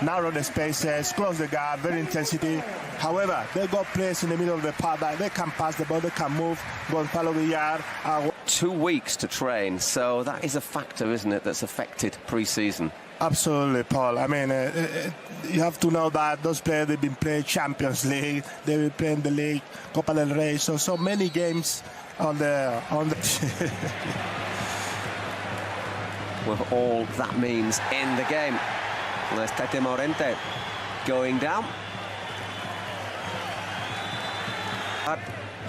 narrow the spaces, close the gap, very intensity. However, they got players in the middle of the park that they can pass the ball, they can move, go and follow the yard. 2 weeks to train, so that is a factor, isn't it, that's affected pre-season? Absolutely, Paul. I mean, you have to know that those players, they've been playing Champions League, they've been playing the league, Copa del Rey, so many games on the with all that means in the game. There's Tete Morente going down.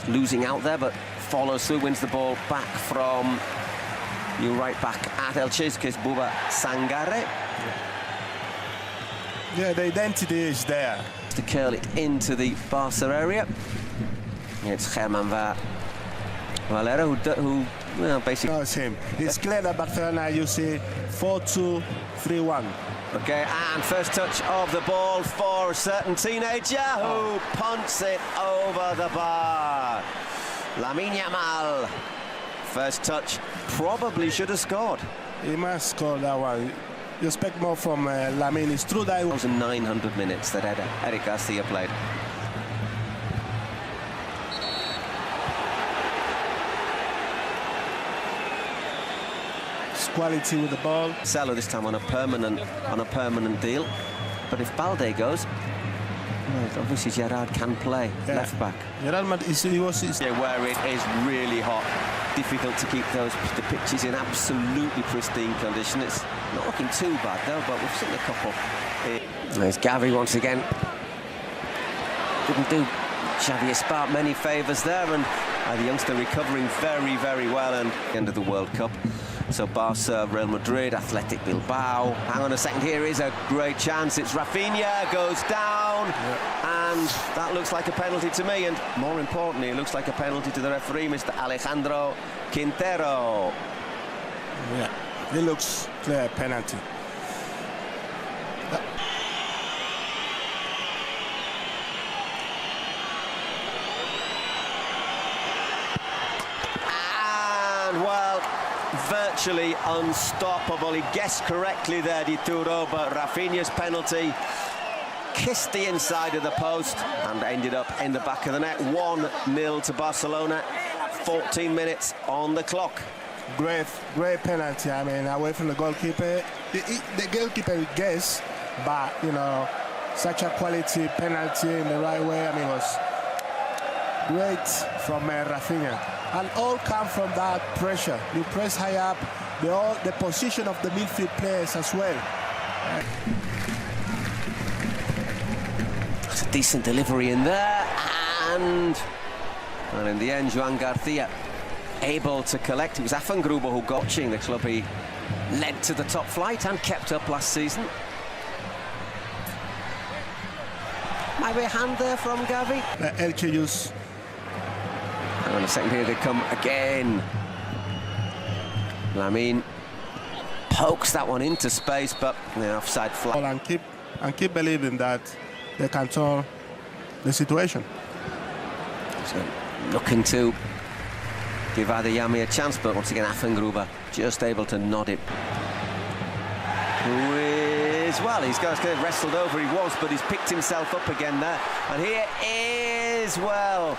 Losing out there, but follows through, wins the ball back from new right back at Elche, Buba Sangare. Yeah, the identity is there. To curl it into the Barca area. It's Germán Valera who well, basically... No, it's him. It's clear that Barcelona, you see, 4-2-3-1. Okay, and first touch of the ball for a certain teenager who punts it over the bar. Lamine Yamal. First touch, probably should have scored. He must score that one. You expect more from Lamine. It's true that it was 900 minutes that Eric Garcia played. quality with the ball. Marcelo this time on a permanent deal. But if Balde goes, well, obviously Gerard can play left back. Gerard, where it is really hot, difficult to keep the pitches in absolutely pristine condition. It's not looking too bad though, but we've seen a couple. There's Gavi once again. Didn't do Xavi Esparza many favours there, and the youngster recovering very, very well. And end of the World Cup. So Barca, Real Madrid, Athletic Bilbao. Hang on a second, here is a great chance. It's Rafinha, goes down, and that looks like a penalty to me. And more importantly, it looks like a penalty to the referee, Mr. Alejandro Quintero. Yeah, it looks clear penalty. And well, virtually unstoppable. He guessed correctly there, Dituro, but Rafinha's penalty kissed the inside of the post and ended up in the back of the net. 1-0 to Barcelona, 14 minutes on the clock. Great penalty. I mean, away from the goalkeeper. The goalkeeper guessed, but, you know, such a quality penalty in the right way. I mean, it was great from Rafinha. And all come from that pressure. You press high up, the position of the midfield players as well. It's a decent delivery in there, and in the end, Joan Garcia able to collect. It was Afangruber who got the club he led to the top flight and kept up last season. Might be a hand there from Gavi. Elche use. And in a second here they come again. Lamine pokes that one into space, but the offside flag. And keep believing that they can turn the situation. So looking to give Adeyemi a chance, but once again Afangruber just able to nod it. Who is, well, he's got wrestled over, he was, but he's picked himself up again there. And here is, well,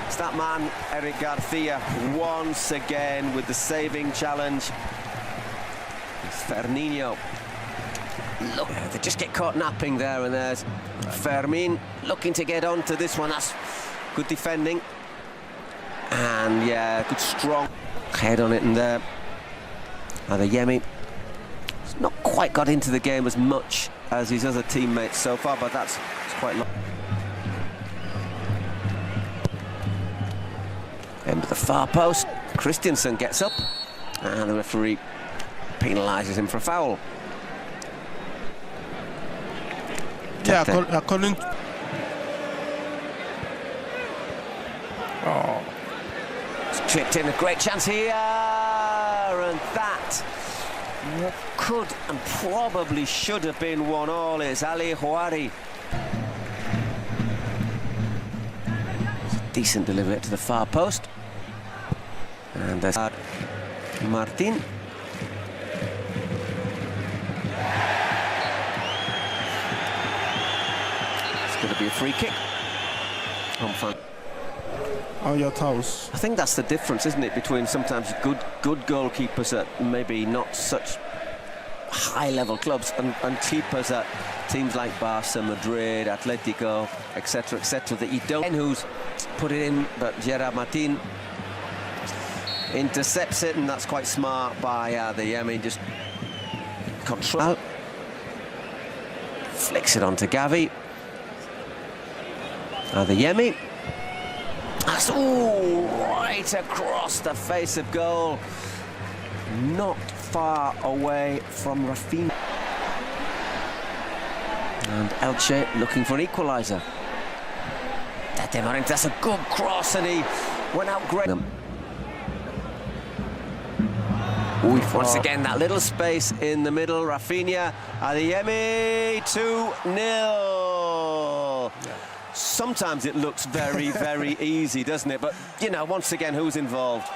it's that man, Eric Garcia, once again with the saving challenge. It's Fernandinho. Look, they just get caught napping there, and there's Fermin looking to get onto this one. That's good defending. And yeah, good strong head on it, and there. Adeyemi has not quite got into the game as much as his other teammates so far, but it's quite long. End of the far post, Christensen gets up, and the referee penalises him for a foul. Yeah, according to... Oh. It's tripped in, a great chance here, and that could and probably should have been 1-1. It's Ali Houari. Decent delivery to the far post. And there's Martin. going to be a free kick. On your toes. I think that's the difference, isn't it, between sometimes good goalkeepers at maybe not such high-level clubs and keepers at teams like Barca, Madrid, Atletico, etc., that you don't. Who's put it in, but Gerard Martin intercepts it, and that's quite smart by Adeyemi. Just control. Flicks it onto Gavi. Adeyemi. That's right across the face of goal. Not far away from Rafinha. And Elche looking for an equaliser. That's a good cross, and he went out great. Once again, that little space in the middle. Rafinha, Adeyemi, 2-0. Sometimes it looks very, very easy, doesn't it? But, you know, once again, who's involved?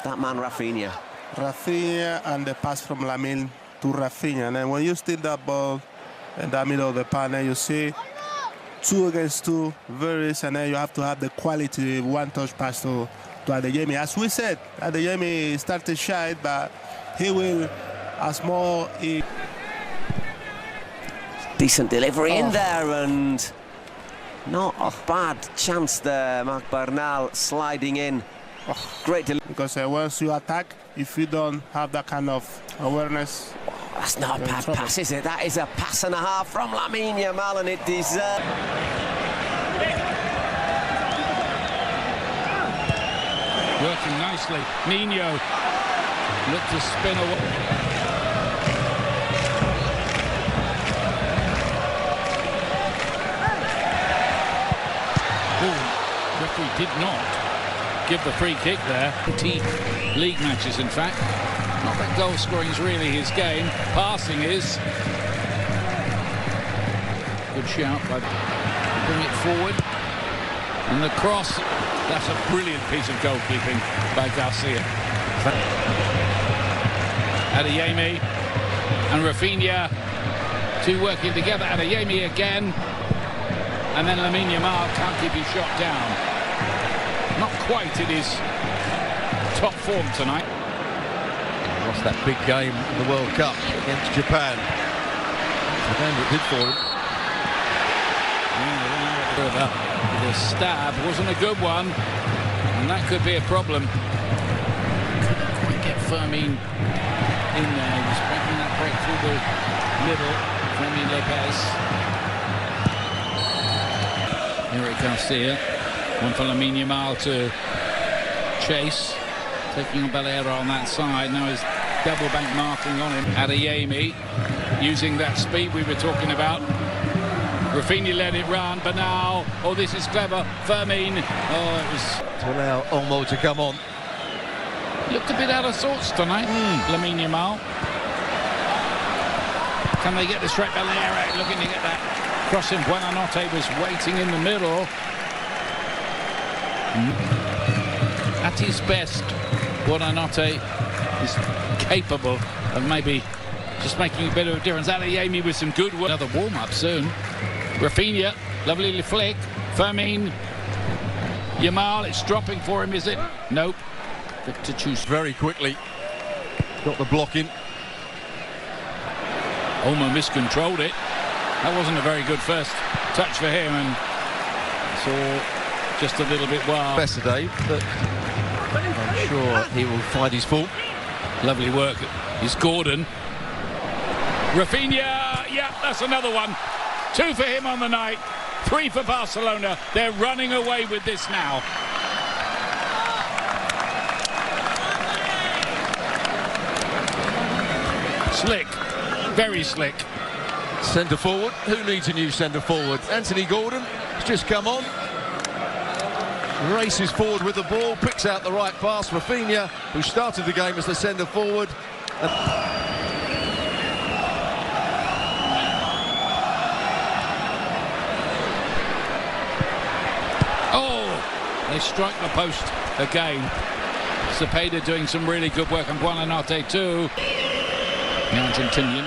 That man, Rafinha. Rafinha, and the pass from Lamine to Rafinha. And then when you steal that ball in the middle of the panel, you see 2 against 2, very easy, and then you have to have the quality one-touch pass to Adeyemi. As we said, Adeyemi started shy, but he will, as more... Decent delivery in there, and not a bad chance there. Marc Bernal sliding in. Great delivery. Because once you attack, if you don't have that kind of awareness... That's not a bad pass, is it? That is a pass and a half from Lamine Yamal, and it deserves... Working nicely. Nino looked to spin away. Referee did not give the free kick there. 20 league matches, in fact. Not that goal scoring is really his game. Passing is. Good shout by bring it forward. And the cross, that's a brilliant piece of goalkeeping by Garcia. Adeyemi and Rafinha, 2 working together. Adeyemi again. And then Lamine Yamal can't keep his shot down. Not quite in his top form tonight. Lost that big game in the World Cup against Japan. The game that did for him. The stab wasn't a good one, and that could be a problem. Couldn't quite get Fermin in there. He was making that break through the middle. Fermin Lopez. Eric Garcia. One for Lamine Yamal to chase. Taking on Balera on that side. Now he's double bank marking on him. Adeyemi using that speed we were talking about. Rafinha let it run, but now, oh, this is clever. Fermin, oh, it was... To allow Olmo to come on. Looked a bit out of sorts tonight, Lamine Yamal. Can they get this straight? Balera looking to get that crossing. Buonanotte was waiting in the middle. At his best, Buonanotte is capable of maybe just making a bit of a difference. Adeyemi with some good work. Another warm-up soon. Rafinha, lovely little flick. Fermin. Yamal, it's dropping for him, is it? Nope. To choose very quickly. Got the block in. Olmo miscontrolled it. That wasn't a very good first touch for him, and so just a little bit wild. Best today, but I'm sure he will find his form. Lovely work. It's Gordon. Rafinha, yeah, that's another one. 2 for him on the night, 3 for Barcelona. They're running away with this now. Slick, very slick. Centre forward, who needs a new centre forward? Anthony Gordon has just come on. Races forward with the ball, picks out the right pass. Rafinha, who started the game as the centre forward. They strike the post again. Cepeda doing some really good work, and Buonanotte too. The Argentinian.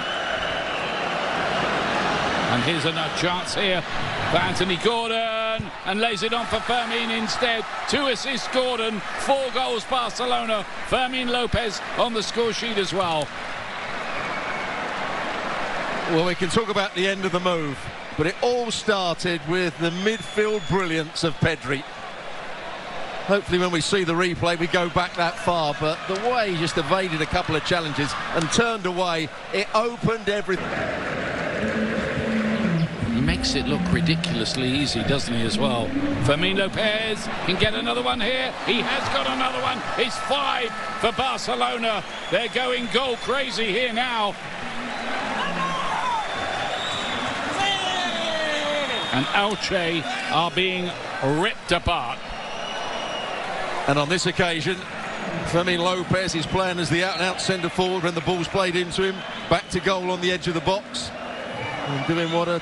And here's another chance here for Anthony Gordon, and lays it on for Fermin instead. 2 assists Gordon, 4 goals Barcelona. Fermin Lopez on the score sheet as well. Well, we can talk about the end of the move, but it all started with the midfield brilliance of Pedri. Hopefully when we see the replay we go back that far, but the way he just evaded a couple of challenges and turned away, it opened everything. He makes it look ridiculously easy, doesn't he, as well? Fermin Lopez can get another one here. He has got another one. It's 5 for Barcelona. They're going goal crazy here now. And Elche are being ripped apart. And on this occasion, Fermin Lopez is playing as the out-and-out centre forward when the ball's played into him. Back to goal on the edge of the box. And doing what a